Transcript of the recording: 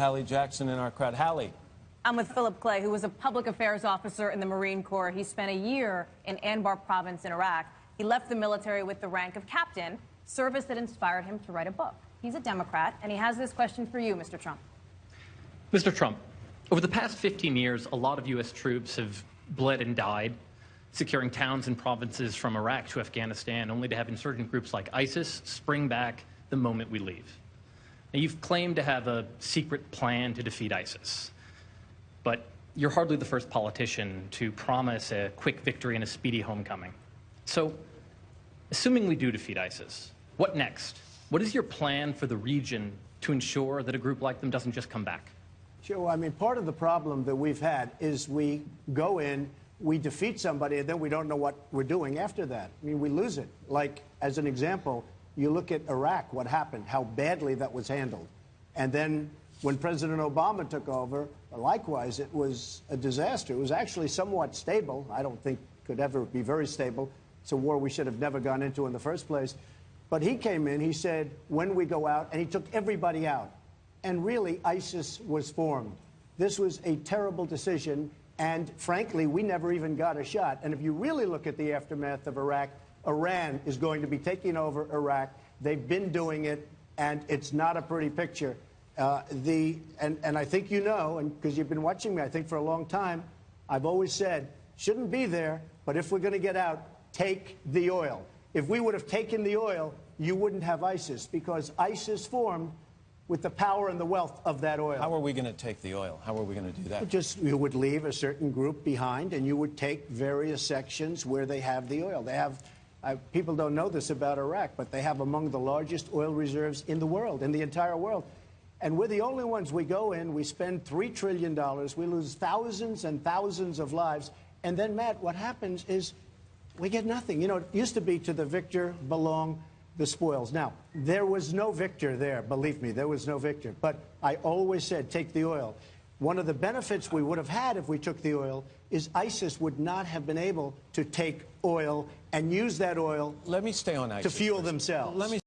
Hallie Jackson in our crowd. Hallie. I'm with Philip Clay, who was a public affairs officer in the Marine Corps. He spent a year in Anbar province in Iraq. He left the military with the rank of captain, service that inspired him to write a book. He's a Democrat, and he has this question for you, Mr. Trump. Mr. Trump, over the past 15 years, a lot of U.S. troops have bled and died, securing towns and provinces from Iraq to Afghanistan, only to have insurgent groups like ISIS spring back the moment we leave. Now, you've claimed to have a secret plan to defeat ISIS, but you're hardly the first politician to promise a quick victory and a speedy homecoming. So, assuming we do defeat ISIS, what next? What is your plan for the region to ensure that a group like them doesn't just come back? Sure. I mean, part of the problem that we've had is we go in, we defeat somebody, and then we don't know what we're doing after that. I mean, we lose it. Like, as an example, you look at Iraq, what happened, how badly that was handled. And then when President Obama took over, likewise, it was a disaster. It was actually somewhat stable. I don't think could ever be very stable. It's a war we should have never gone into in the first place. But he came in, he said, when we go out, and he took everybody out. And really, ISIS was formed. This was a terrible decision, and frankly, we never even got a shot. And if you really look at the aftermath of Iraq, Iran is going to be taking over Iraq. They've been doing it, and it's not a pretty picture. And I think you know, and because you've been watching me, I think, for a long time, I've always said, shouldn't be there, but if we're going to get out, take the oil. If we would have taken the oil, you wouldn't have ISIS, because ISIS formed with the power and the wealth of that oil. How are we going to take the oil? How are we going to do that? You would leave a certain group behind, and you would take various sections where they have the oil. They have, people don't know this about Iraq, but they have among the largest oil reserves in the world, in the entire world. And we're the only ones. We go in, we spend $3 trillion, we lose thousands and thousands of lives, and then, Matt, what happens is we get nothing. You know, it used to be to the victor belong the spoils. Now, there was no victor there, believe me, there was no victor. But I always said, take the oil. One of the benefits we would have had if we took the oil is ISIS would not have been able to take oil and use that oil Let me stay on ISIS to fuel themselves. Let me